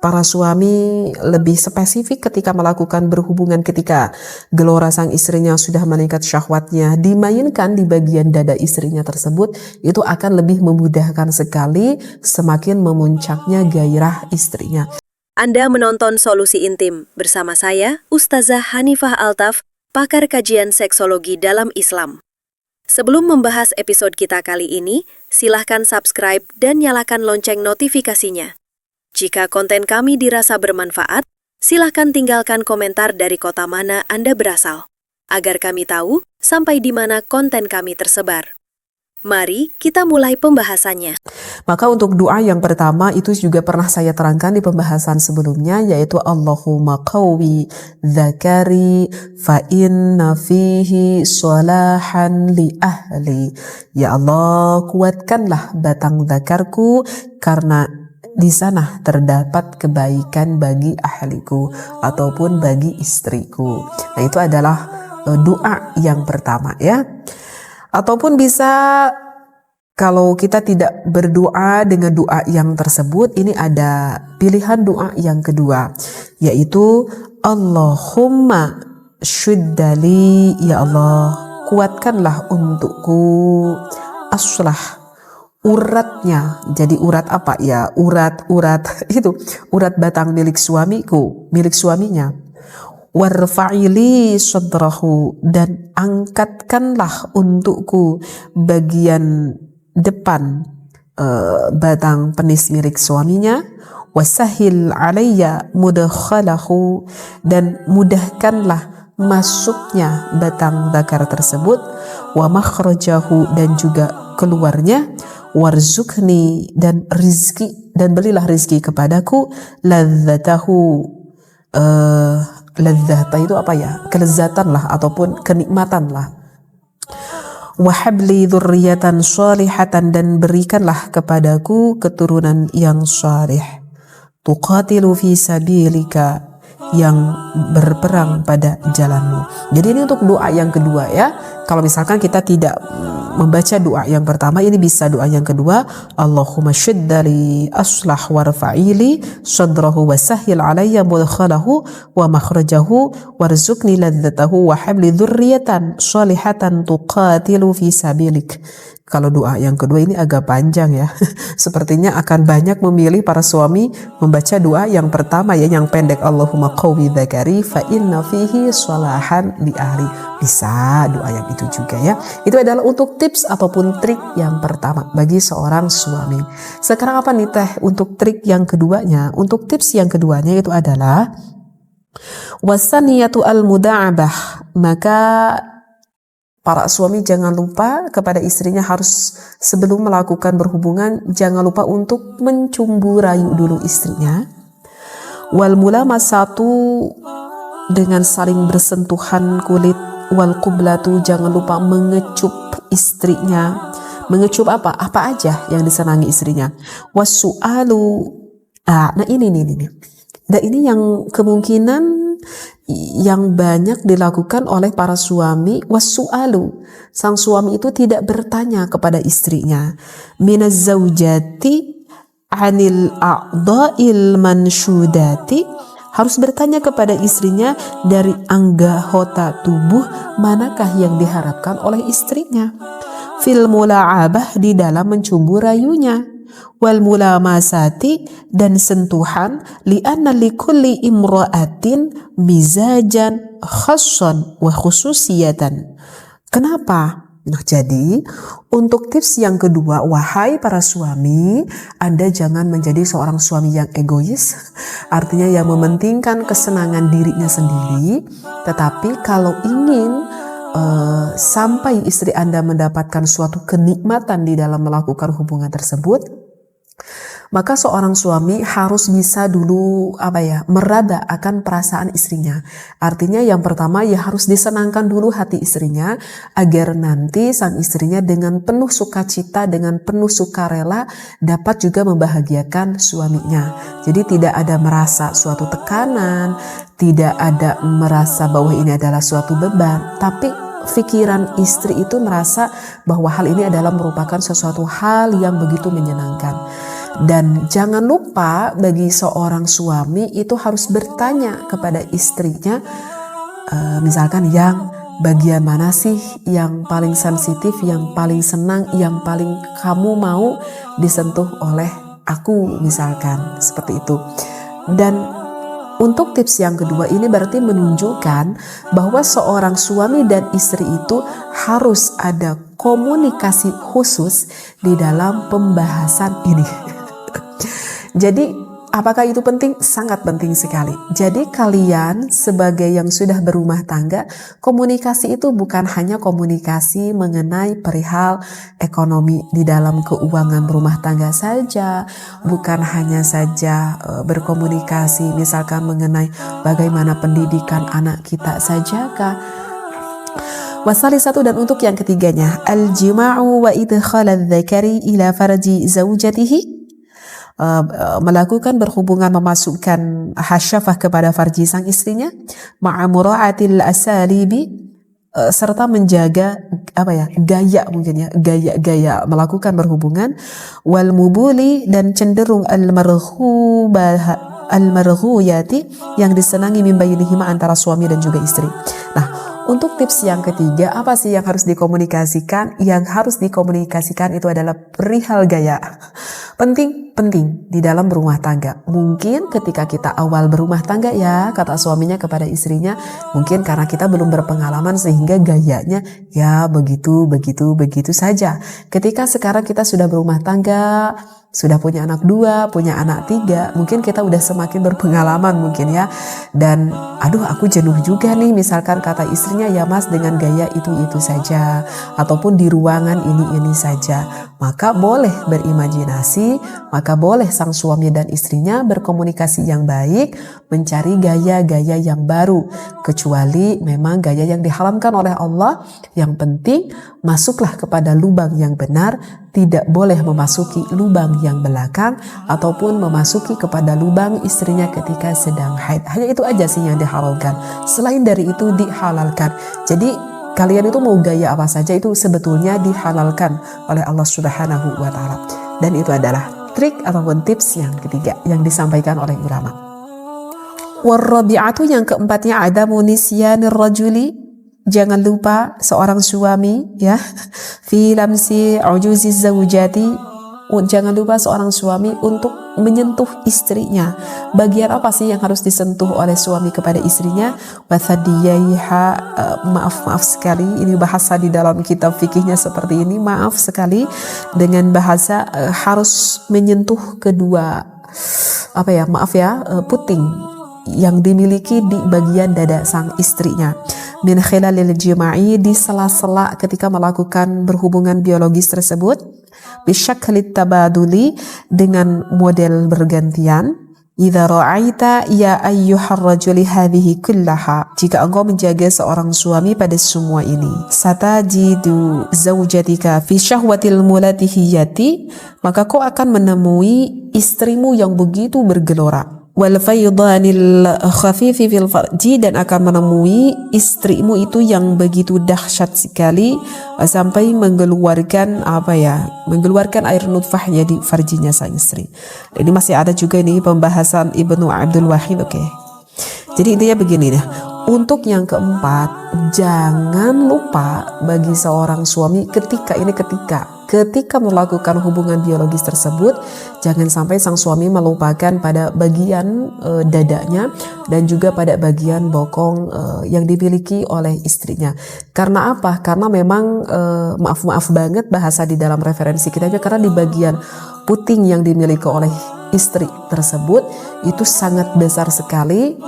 para suami lebih spesifik ketika melakukan berhubungan, ketika gelora sang istrinya sudah meningkat syahwatnya, dimainkan di bagian dada istrinya tersebut, itu akan lebih memudahkan sekali semakin memuncaknya gairah istrinya. Anda menonton Solusi Intim bersama saya, Ustazah Hanifah Altaf, pakar kajian seksologi dalam Islam. Sebelum membahas episode kita kali ini, silahkan subscribe dan nyalakan lonceng notifikasinya. Jika konten kami dirasa bermanfaat, silahkan tinggalkan komentar dari kota mana Anda berasal, agar kami tahu sampai di mana konten kami tersebar. Mari kita mulai pembahasannya. Maka untuk doa yang pertama itu juga pernah saya terangkan di pembahasan sebelumnya, yaitu Allahumma qawwi dzakari fa inna fihi salahan li ahli. Ya Allah, kuatkanlah batang dzakarku karena di sana terdapat kebaikan bagi ahliku ataupun bagi istriku. Nah, itu adalah doa yang pertama ya. Ataupun bisa kalau kita tidak berdoa dengan doa yang tersebut, ini ada pilihan doa yang kedua, yaitu Allahumma syuddali, ya Allah, kuatkanlah untukku aslah, uratnya. Jadi urat apa ya? Urat itu urat batang milik suamiku, milik suaminya. Warfa'ili sadrahu, dan angkatkanlah untukku bagian depan batang penis milik suaminya. Wasahil alayya mudkhalahu, dan mudahkanlah masuknya batang dzakar tersebut. Wa makhrajahu, dan juga keluarnya. Warzukni, dan rizki, dan berilah rizki kepadaku. Ladzatahu, ladzata itu apa ya? Kelezatan lah ataupun kenikmatan lah. Wahabli dzurriyyatan shalihatan, dan berikanlah kepadaku keturunan yang salih. Tuqatilu fi sabilika, yang berperang pada jalanmu. Jadi ini untuk doa yang kedua ya. Kalau misalkan kita tidak membaca doa yang pertama, ini bisa doa yang kedua. Allahumma syiddali aslah warfa'ili sadrahu wasahil alayya mudkhalahu wa makhrajahu warzukni ladzatahu wa habli dzurriyyatan shalihatan tuqatilu fi sabilik. Kalau doa yang kedua ini agak panjang ya. Sepertinya akan banyak memilih para suami membaca doa yang pertama ya, yang pendek. Allahumma qawwi dzakari fa inna fihi salahan li ahli. Bisa doa yang itu juga ya. Itu adalah untuk tips ataupun trik yang pertama bagi seorang suami. Sekarang apa nih teh untuk trik yang keduanya? Untuk tips yang keduanya itu adalah wasaniyatu al-muda'abah. Maka para suami jangan lupa kepada istrinya, harus sebelum melakukan berhubungan jangan lupa untuk mencumbu rayu dulu istrinya. Wal mulamasatu, dengan saling bersentuhan kulit. Wal qublatu, jangan lupa mengecup istrinya. Mengecup apa? Apa aja yang disenangi istrinya. Wasu'alu. Nah ini. Dan ini yang kemungkinan yang banyak dilakukan oleh para suami. Wasu'alu, sang suami itu tidak bertanya kepada istrinya. Minaz zaujati anil a'dha'il mansyudati, harus bertanya kepada istrinya dari anggota tubuh manakah yang diharapkan oleh istrinya. Fil mula'abah, di dalam mencumbu rayunya. Wal mulamasati, dan sentuhan. Li'anna likulli imra'atin mizajan khassan wa khususiyatan. Kenapa? Nah, jadi untuk tips yang kedua, wahai para suami, Anda jangan menjadi seorang suami yang egois, artinya yang mementingkan kesenangan dirinya sendiri. Tetapi kalau ingin sampai istri Anda mendapatkan suatu kenikmatan di dalam melakukan hubungan tersebut, maka seorang suami harus bisa dulu meraba akan perasaan istrinya. Artinya yang pertama ya harus disenangkan dulu hati istrinya, agar nanti sang istrinya dengan penuh sukacita, dengan penuh sukarela dapat juga membahagiakan suaminya. Jadi tidak ada merasa suatu tekanan, tidak ada merasa bahwa ini adalah suatu beban, tapi pikiran istri itu merasa bahwa hal ini adalah merupakan sesuatu hal yang begitu menyenangkan. Dan jangan lupa bagi seorang suami itu harus bertanya kepada istrinya, misalkan yang bagian mana sih yang paling sensitif, yang paling senang, yang paling kamu mau disentuh oleh aku, misalkan seperti itu. Dan untuk tips yang kedua ini berarti menunjukkan bahwa seorang suami dan istri itu harus ada komunikasi khusus di dalam pembahasan ini. Jadi apakah itu penting? Sangat penting sekali. Jadi kalian sebagai yang sudah berumah tangga, komunikasi itu bukan hanya komunikasi mengenai perihal ekonomi di dalam keuangan rumah tangga saja, bukan hanya saja berkomunikasi misalkan mengenai bagaimana pendidikan anak kita sajakah. Wasali satu, dan untuk yang ketiganya, al-jima'u wa idkhal adz-dzakari ila farji zaujatihi, melakukan berhubungan memasukkan hasyafah kepada farji sang istrinya, ma'amura'atil asalibi, serta menjaga gaya mungkin ya, gaya melakukan berhubungan, wal mubuli, dan cenderung al-marghuyati, yang disenangi min bainihima, antara suami dan juga istri. Nah, untuk tips yang ketiga, apa sih yang harus dikomunikasikan? Yang harus dikomunikasikan itu adalah perihal gaya. Penting di dalam berumah tangga. Mungkin ketika kita awal berumah tangga ya, kata suaminya kepada istrinya, mungkin karena kita belum berpengalaman sehingga gayanya ya begitu saja. Ketika sekarang kita sudah berumah tangga, sudah punya anak 2, punya anak 3, mungkin kita udah semakin berpengalaman mungkin ya. Dan aduh aku jenuh juga nih, misalkan kata istrinya, ya mas dengan gaya itu saja, ataupun di ruangan ini saja. Maka boleh berimajinasi, maka boleh sang suami dan istrinya berkomunikasi yang baik, mencari gaya-gaya yang baru. Kecuali memang gaya yang diharamkan oleh Allah, yang penting masuklah kepada lubang yang benar, tidak boleh memasuki lubang yang belakang ataupun memasuki kepada lubang istrinya ketika sedang haid. Hanya itu aja sih yang diharamkan. Selain dari itu dihalalkan. Jadi kalian itu mau gaya apa saja itu sebetulnya dihalalkan oleh Allah Subhanahu wa taala. Dan itu adalah trik ataupun tips yang ketiga yang disampaikan oleh ulama. Warrabi'atu, yang keempatnya, adamu nisyanir rajuli, jangan lupa seorang suami ya, fi lamsi ujuzi zaujati, jangan lupa seorang suami untuk menyentuh istrinya. Bagian apa sih yang harus disentuh oleh suami kepada istrinya? Wathadiyaiha, maaf sekali, ini bahasa di dalam kitab fikihnya seperti ini, maaf sekali dengan bahasa harus menyentuh kedua puting yang dimiliki di bagian dada sang istrinya. Min khilalil jima'i, di sela-sela ketika melakukan berhubungan biologis tersebut. Bisyaklit tabaduli, dengan model bergantian. Idza ra'aita ya ayyuhar rajuli hadhihi kullaha, jika engkau menjaga seorang suami pada semua ini. Satajidu zaujatika fi syahwatil mulatihiyati, maka kau akan menemui istrimu yang begitu bergelora. Wal faydanil khafifi fil farji, dan akan menemui istrimu itu yang begitu dahsyat sekali sampai mengeluarkan air nutfahnya di farjinya sang istri. Ini masih ada juga ini pembahasan Ibnu Abdul Wahid. Jadi intinya begini nih. Untuk yang keempat, jangan lupa bagi seorang suami ketika melakukan hubungan biologis tersebut, jangan sampai sang suami melupakan pada bagian dadanya dan juga pada bagian bokong yang dimiliki oleh istrinya. Karena apa? Karena memang maaf banget bahasa di dalam referensi kita, karena di bagian puting yang dimiliki oleh istri tersebut itu sangat besar sekali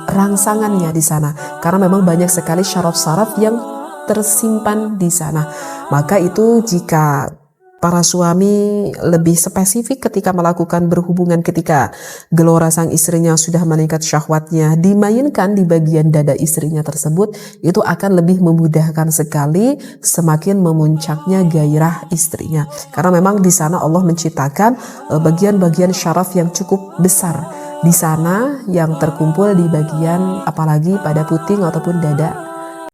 rangsangannya di sana, karena memang banyak sekali syaraf-syaraf yang tersimpan di sana. Maka itu jika para suami lebih spesifik ketika melakukan berhubungan, ketika gelora sang istrinya sudah meningkat syahwatnya, dimainkan di bagian dada istrinya tersebut, itu akan lebih memudahkan sekali semakin memuncaknya gairah istrinya. Karena memang di sana Allah menciptakan bagian-bagian syaraf yang cukup besar di sana yang terkumpul di bagian apalagi pada puting ataupun dada.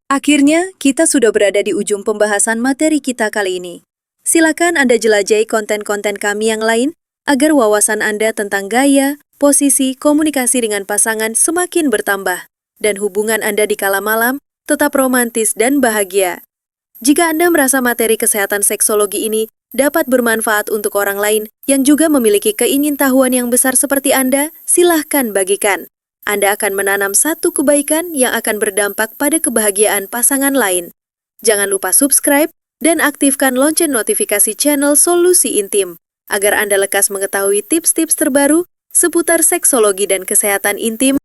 Akhirnya, kita sudah berada di ujung pembahasan materi kita kali ini. Silakan Anda jelajahi konten-konten kami yang lain agar wawasan Anda tentang gaya, posisi, komunikasi dengan pasangan semakin bertambah, dan hubungan Anda di kala malam tetap romantis dan bahagia. Jika Anda merasa materi kesehatan seksologi ini dapat bermanfaat untuk orang lain yang juga memiliki keingintahuan yang besar seperti Anda, silahkan bagikan. Anda akan menanam satu kebaikan yang akan berdampak pada kebahagiaan pasangan lain. Jangan lupa subscribe dan aktifkan lonceng notifikasi channel Solusi Intim, agar Anda lekas mengetahui tips-tips terbaru seputar seksologi dan kesehatan intim.